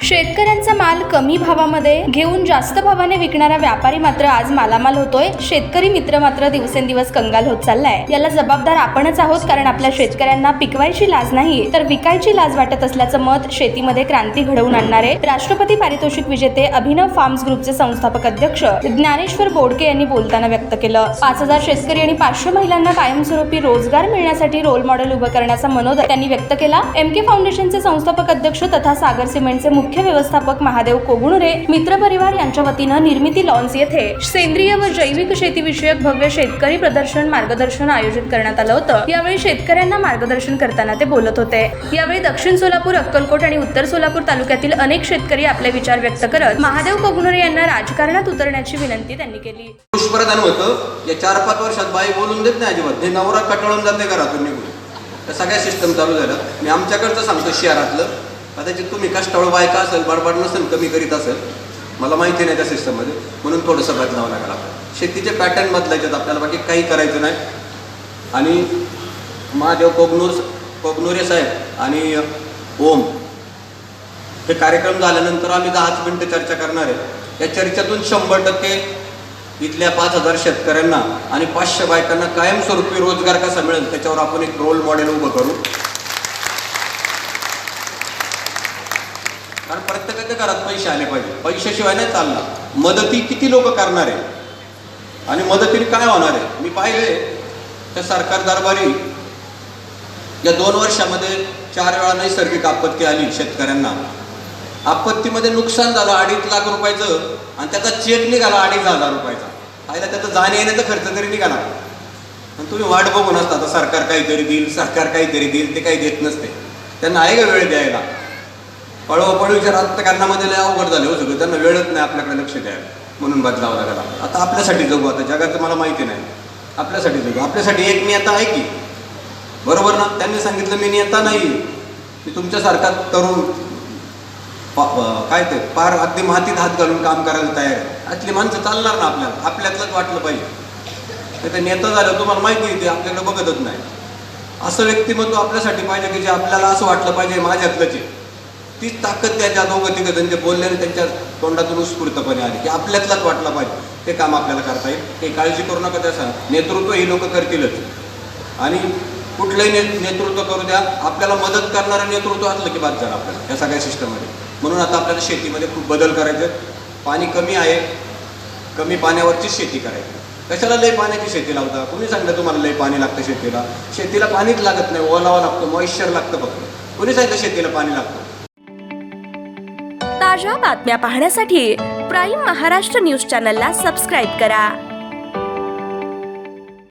शेतकऱ्यांचा माल कमी भावामध्ये घेऊन जास्त भावाने विकणारा व्यापारी मात्र आज मालामाल होतोय. शेतकरी मित्र मात्र दिवसेंदिवस कंगाल होत चाललाय. याला जबाबदार आपणच आहोत, कारण आपल्या शेतकऱ्यांना पिकवायची लाज नाही तर विकायची लाज वाटत असल्याचं मत शेतीमध्ये क्रांती घडवून आणणारे राष्ट्रपती पारितोषिक विजेते अभिनव फार्म्स ग्रुपचे संस्थापक अध्यक्ष ज्ञानेश्वर बोडके यांनी बोलताना व्यक्त केलं. 5,000 शेतकरी आणि 500 महिलांना कायमस्वरूपी रोजगार मिळण्यासाठी रोल मॉडेल उभं करण्याचा मनोदय त्यांनी व्यक्त केला. एमके फाउंडेशनचे संस्थापक अध्यक्ष तथा सागर सिमेंटचे मुख्य व्यवस्थापक महादेव कोगुणुरे मित्र परिवार यांच्या वतीनं निर्मिती लॉन्स येथे सेंद्रिय व जैविक शेती विषयक भव्य शेतकरी प्रदर्शन मार्गदर्शन आयोजित करण्यात आलं होतं. यावेळी शेतकऱ्यांना मार्गदर्शन करताना ते बोलत होते. यावेळी दक्षिण सोलापूर, अक्कलकोट आणि उत्तर सोलापूर तालुक्यातील अनेक शेतकरी आपले विचार व्यक्त करत महादेव कोगुणुरे यांना राजकारणात उतरण्याची विनंती त्यांनी केली. दुष्प्रधान होतं या 4-5 वर्षात बाई बोलून देत नाही अजिबात. हे नवरा कटाळून जाते घरातून निघून. त्या सगळ्या सिस्टम चालू झालं. मी आमच्याकडचं सांगतो शहरातलं. कदाचित तुम्ही कष्टाळू बायका असेल, बडबड नसेल कमी करीत असेल, मला माहिती नाही त्या सिस्टममध्ये, म्हणून थोडंसं बदलावं लागेल. शेतीचे पॅटर्न बदलायचे आपल्याला, बाकी काही करायचं नाही. आणि महादेव कोगनुरे साहेब आणि ओम हे कार्यक्रम झाल्यानंतर आम्ही 10 मिनिटं चर्चा करणार आहे. या चर्चेतून 100% इथल्या 5,000 शेतकऱ्यांना आणि 500 बायकांना कायमस्वरूपी रोजगार कसा मिळेल त्याच्यावर आपण एक रोल मॉडेल उभं करू. कारण प्रत्येकाच्या घरात पैसे आले पाहिजे. पैशाशिवाय नाही चालणार. मदती किती लोक करणार आहे आणि मदतीने काय होणार आहे? मी पाहिले त्या सरकार दरबारी या 2 वर्षामध्ये 4 वेळा नैसर्गिक आपत्ती आली. शेतकऱ्यांना आपत्तीमध्ये नुकसान झालं 2.5 लाख रुपयाचं आणि त्याचा चेक निघाला 2,500 रुपयाचा. पाहिला त्याचा जाणे येण्याचा खर्च तरी निघाला. आणि तुम्ही वाट बघून असता आता सरकार काहीतरी देईल, सरकार काहीतरी देईल. ते काही देत नसते. त्यांना आहे का वेळ द्यायला? पळवपळीच्या राजकारणामध्ये लय अवघड झाले हो सगळं. त्यांना वेळच नाही आपल्याकडे लक्ष द्यायला, म्हणून बदलावं लागला. आता आपल्यासाठी जगू. आता जगाचं मला माहिती नाही. आपल्यासाठी जगू. आपल्यासाठी एक नेता आहे की, बरोबर ना? त्यांनी सांगितलं मी नेता नाही, मी तुमच्यासारखा तरुण काय ते पार अगदी मातीत हात घालून काम करायला तयार आहे. आतली माणसं चालणार ना आपल्याला. आपल्यातलंच वाटलं पाहिजे. ते नेता झालं तुम्हाला माहिती आहे, ते आपल्याकडे बघतच नाही. असं व्यक्तिमत्व आपल्यासाठी पाहिजे की जे आपल्याला असं वाटलं पाहिजे माझ्यातलंच आहे. तीच ताकद त्याच्या 2-3 जण जे बोलले आणि त्यांच्या तोंडातून उत्स्फूर्तपणे आली की आपल्यातलाच वाटला पाहिजे. ते काम आपल्याला करता येईल. काही काळजी करू नका. त्याचा नेतृत्व ही लोक करतीलच. आणि कुठलंही नेतृत्व करू द्या, आपल्याला मदत करणारं नेतृत्व असलं की बाद झालं आपल्याला या सगळ्या सिस्टममध्ये. म्हणून आता आपल्याला शेतीमध्ये खूप बदल करायचे. पाणी कमी आहे, कमी पाण्यावरचीच शेती करायची. कशाला लय पाण्याची शेती लावता? कुणी सांगितलं तुम्हाला लय पाणी लागतं शेतीला? शेतीला पाणीच लागत नाही, ओलावा लागतो, मॉइश्चर लागतं फक्त. कुणी सांगितलं शेतीला पाणी लागतं? ताज्या बातम्या पाहण्यासाठी प्राईम महाराष्ट्र न्यूज चॅनलला सबस्क्राईब करा.